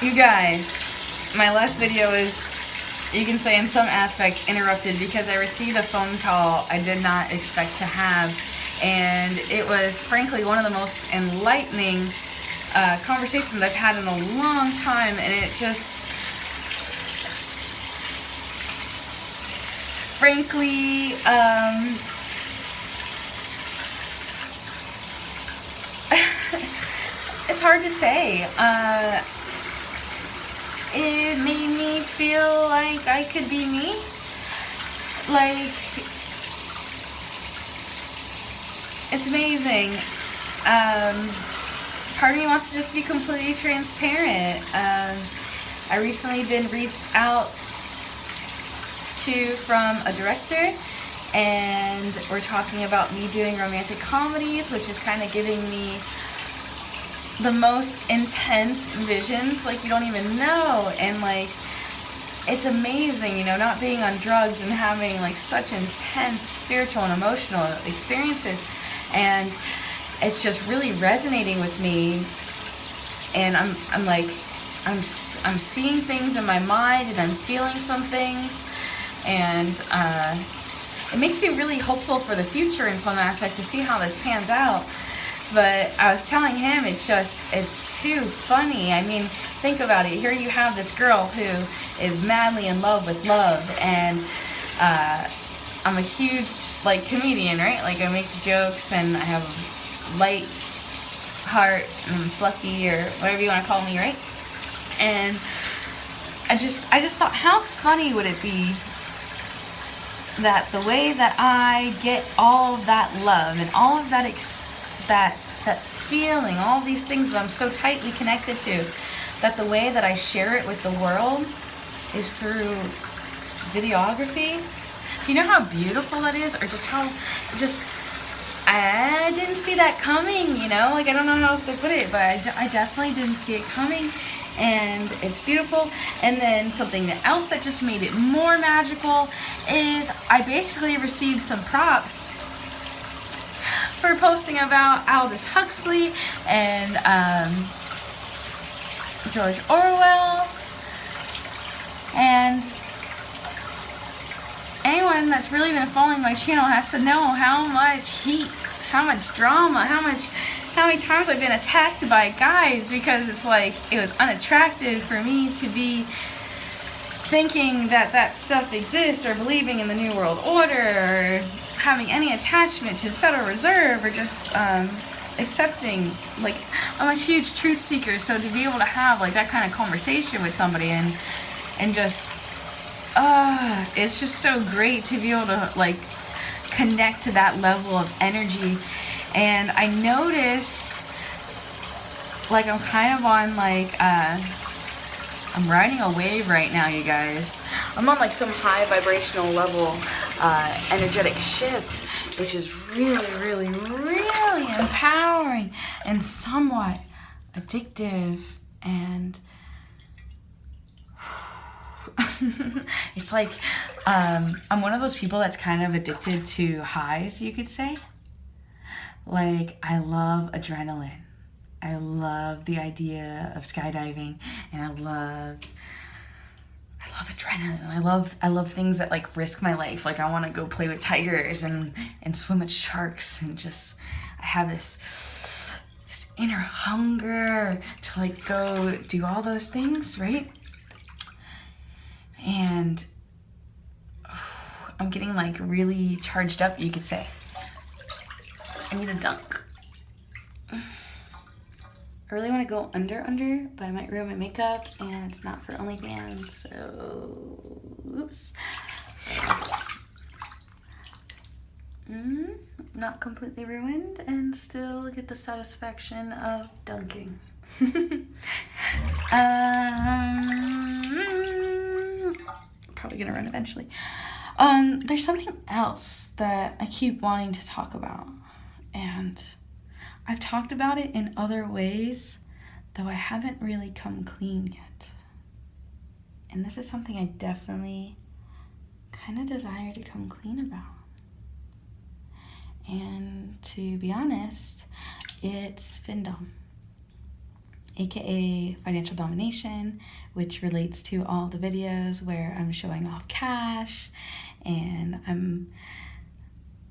You guys, my last video is, you can say in some aspects, interrupted because I received a phone call I did not expect to have, and it was frankly one of the most enlightening conversations I've had in a long time, and it just, frankly, it's hard to say. It made me feel like I could be me. Like, it's amazing. Part of me wants to just be completely transparent. I recently been reached out to from a director, and we're talking about me doing romantic comedies, which is kind of giving me the most intense visions, like you don't even know. And like, it's amazing, you know, not being on drugs and having like such intense spiritual and emotional experiences, and it's just really resonating with me. And I'm seeing things in my mind, and I'm feeling some things, and it makes me really hopeful for the future in some aspects to see how this pans out. But I was telling him, it's too funny. I mean, think about it. Here you have this girl who is madly in love with love, and I'm a huge, like, comedian, right? Like, I make jokes, and I have a light heart, and I'm fluffy, or whatever you want to call me, right? And I just thought, how funny would it be that the way that I get all of that love and all of that that feeling, all these things that I'm so tightly connected to, that the way that I share it with the world is through videography. Do you know how beautiful that is? Or just how, I didn't see that coming, you know? Like, I don't know how else to put it, but I definitely didn't see it coming. And it's beautiful. And then something else that just made it more magical is I basically received some props for posting about Aldous Huxley and George Orwell. And anyone that's really been following my channel has to know how much heat, how much drama, how many times I've been attacked by guys because it's like, it was unattractive for me to be thinking that stuff exists, or believing in the New World Order, or having any attachment to the Federal Reserve, or just accepting, like, I'm a huge truth seeker, so to be able to have like that kind of conversation with somebody and just it's just so great to be able to like connect to that level of energy. And I noticed, like, I'm kind of on like I'm riding a wave right now, you guys. I'm on like some high vibrational level energetic shift, which is really, really, really empowering and somewhat addictive. And it's like, I'm one of those people that's kind of addicted to highs, you could say. Like, I love adrenaline. I love the idea of skydiving, and I love adrenaline. I love things that like risk my life. Like, I want to go play with tigers and swim with sharks, and just, I have this inner hunger to like go do all those things, right? And I'm getting like really charged up, you could say. I need a dunk. I really want to go under, but I might ruin my makeup, and it's not for OnlyFans, so oops. Not completely ruined, and still get the satisfaction of dunking. Probably gonna run eventually. There's something else that I keep wanting to talk about, and I've talked about it in other ways, though I haven't really come clean yet. And this is something I definitely kind of desire to come clean about. And to be honest, it's findom. aka financial domination, which relates to all the videos where I'm showing off cash and I'm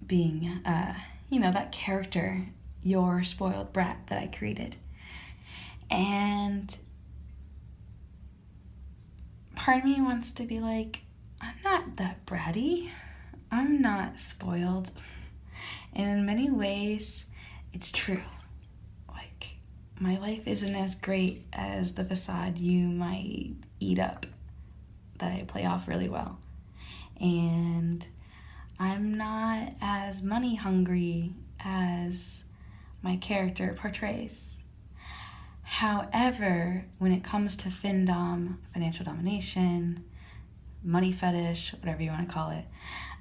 being, that character, your spoiled brat that I created. And part of me wants to be like, I'm not that bratty. I'm not spoiled. And in many ways, it's true. Like, my life isn't as great as the facade you might eat up that I play off really well. And I'm not as money hungry as my character portrays. However, when it comes to findom, financial domination, money fetish, whatever you want to call it,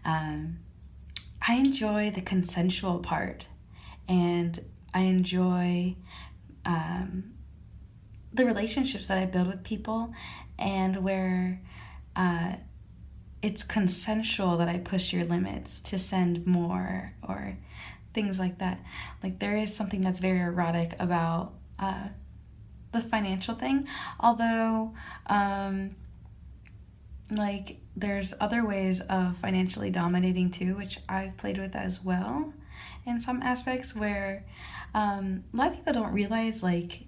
I enjoy the consensual part, and I enjoy the relationships that I build with people, and where it's consensual that I push your limits to send more or things like that. Like, there is something that's very erotic about the financial thing, although there's other ways of financially dominating too, which I've played with as well in some aspects, where a lot of people don't realize, like,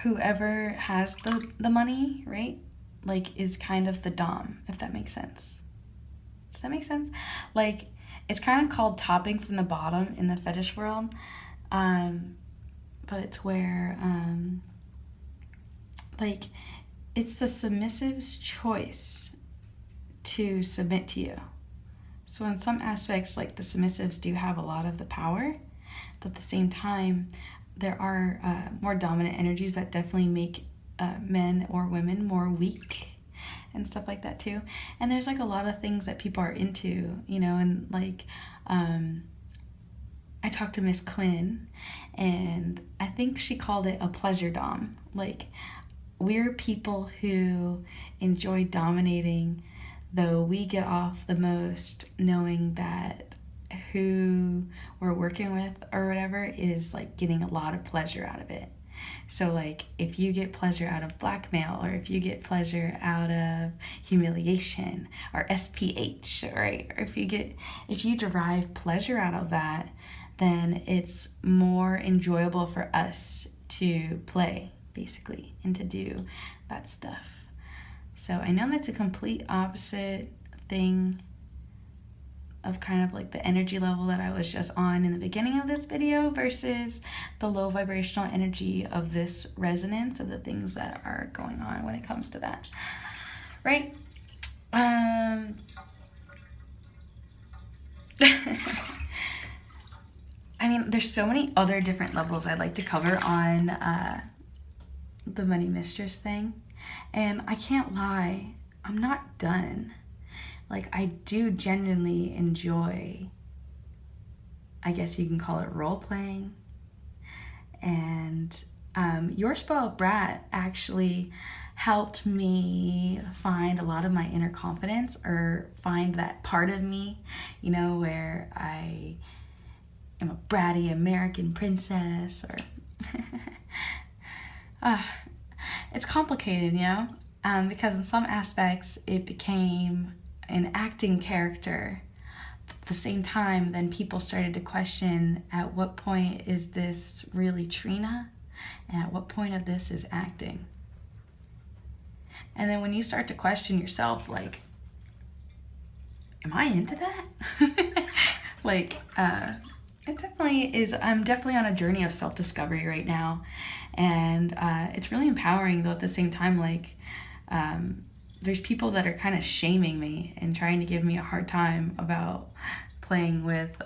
whoever has the money, right, like, is kind of the dom, if that makes sense. Does that make sense? Like, it's kind of called topping from the bottom in the fetish world, but it's where it's the submissive's choice to submit to you. So in some aspects, like, the submissives do have a lot of the power, but at the same time, there are more dominant energies that definitely make men or women more weak and stuff like that too. And there's, like, a lot of things that people are into, and, like, I talked to Miss Quinn, and I think she called it a pleasure dom. Like, we're people who enjoy dominating, though we get off the most knowing that who we're working with or whatever is, like, getting a lot of pleasure out of it. So, like, if you get pleasure out of blackmail, or if you get pleasure out of humiliation or SPH, right? Or if you derive pleasure out of that, then it's more enjoyable for us to play, basically, and to do that stuff. So I know that's a complete opposite thing of kind of like the energy level that I was just on in the beginning of this video versus the low vibrational energy of this resonance of the things that are going on when it comes to that, right? I mean, there's so many other different levels I'd like to cover on the money mistress thing, and I can't lie, I'm not done. Like, I do genuinely enjoy, I guess you can call it role playing, and Your Spoiled Brat actually helped me find a lot of my inner confidence, or find that part of me, where I am a bratty American princess, or it's complicated, because in some aspects it became an acting character. At the same time, then people started to question, at what point is this really Trina, and at what point of this is acting? And then when you start to question yourself, like, am I into that? Like, it definitely is. I'm definitely on a journey of self-discovery right now, and it's really empowering, though at the same time, like, there's people that are kind of shaming me and trying to give me a hard time about playing with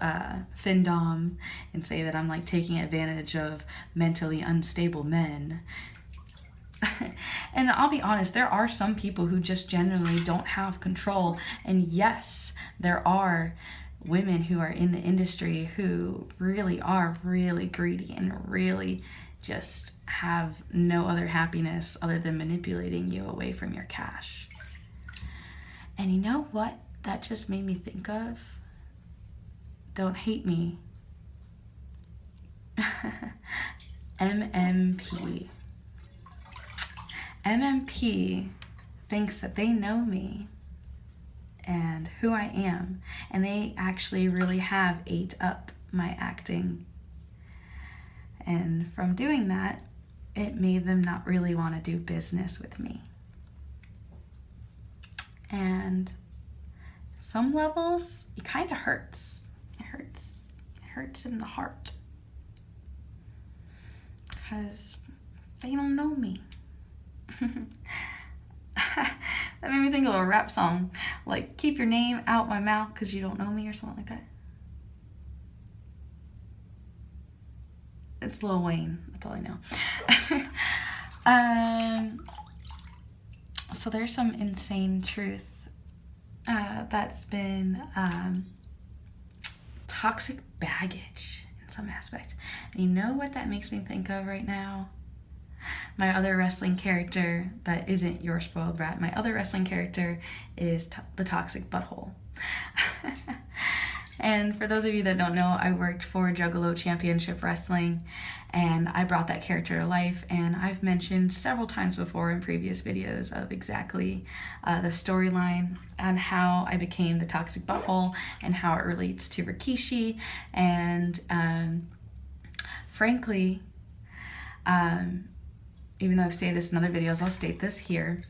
findom, and say that I'm, like, taking advantage of mentally unstable men. And I'll be honest, there are some people who just genuinely don't have control, and yes, there are women who are in the industry who really are really greedy and really just have no other happiness other than manipulating you away from your cash. And you know what that just made me think of? Don't hate me. MMP. MMP thinks that they know me and who I am, and they actually really have ate up my acting. And from doing that, it made them not really want to do business with me. And some levels, it kind of hurts. It hurts in the heart. Because they don't know me. That made me think of a rap song, like, keep your name out my mouth because you don't know me, or something like that. It's Lil Wayne, that's all I know. So there's some insane truth that's been toxic baggage in some aspect. And you know what that makes me think of right now? My other wrestling character that isn't your spoiled brat. My other wrestling character is the toxic butthole. And for those of you that don't know, I worked for Juggalo Championship Wrestling, and I brought that character to life. And I've mentioned several times before in previous videos of exactly the storyline and how I became the toxic butthole and how it relates to Rikishi. And frankly, even though I've stated this in other videos, I'll state this here.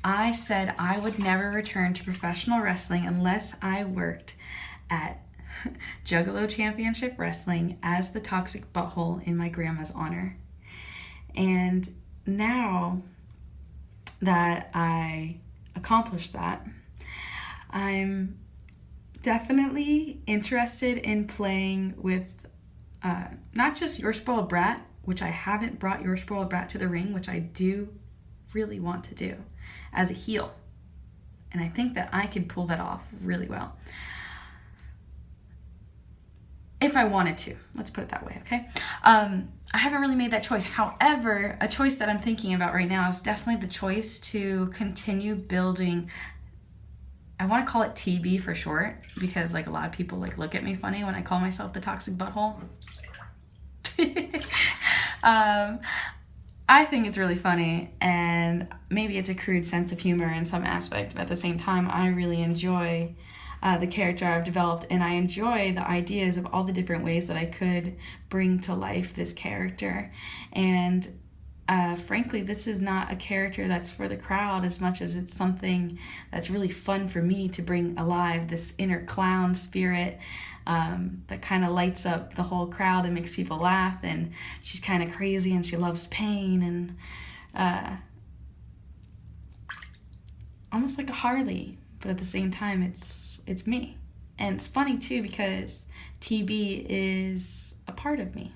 I said I would never return to professional wrestling unless I worked at Juggalo Championship Wrestling as the toxic butthole in my grandma's honor. And now that I accomplished that, I'm definitely interested in playing with not just Your Spoiled Brat, which I haven't brought Your Spoiled Brat to the ring, which I do really want to do as a heel. And I think that I can pull that off really well. If I wanted to, let's put it that way, okay? I haven't really made that choice. However, a choice that I'm thinking about right now is definitely the choice to continue building. I want to call it TB for short, because like a lot of people like look at me funny when I call myself the toxic butthole. I think it's really funny, and maybe it's a crude sense of humor in some aspect, but at the same time, I really enjoy the character I've developed, and I enjoy the ideas of all the different ways that I could bring to life this character. And frankly, this is not a character that's for the crowd as much as it's something that's really fun for me to bring alive, this inner clown spirit that kind of lights up the whole crowd and makes people laugh. And she's kind of crazy and she loves pain, and almost like a Harley, but at the same time it's me. And it's funny too, because TB is a part of me.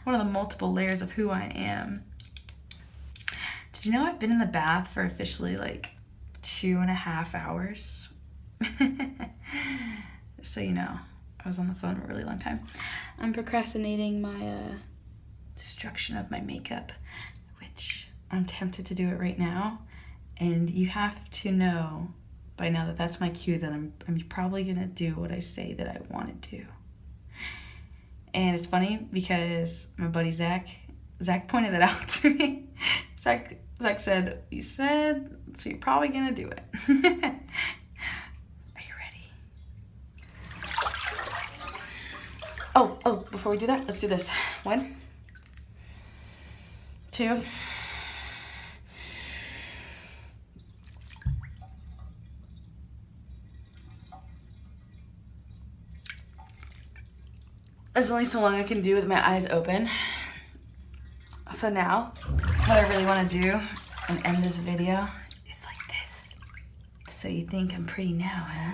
One of the multiple layers of who I am. Did you know I've been in the bath for officially like 2.5 hours? So you know, I was on the phone for a really long time. I'm procrastinating my destruction of my makeup, which I'm tempted to do it right now. And you have to know by now that that's my cue that I'm probably gonna do what I say that I want to do. And it's funny because my buddy Zach pointed that out to me. Zach said, you said, so you're probably gonna do it. Are you ready? Oh, before we do that, let's do this. 1, 2. There's only so long I can do with my eyes open. So now, what I really want to do and end this video is like this. So you think I'm pretty now, huh?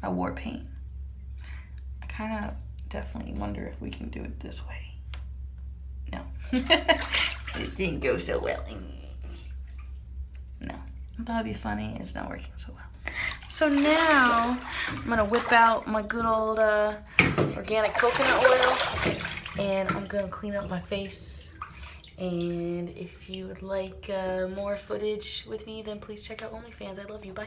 My war paint. I kind of definitely wonder if we can do it this way. No. It didn't go so well. No. I thought it'd be funny. It's not working so well. So now I'm gonna whip out my good old organic coconut oil, and I'm gonna clean up my face And if you would like more footage with me, then please check out OnlyFans. I love you. Bye.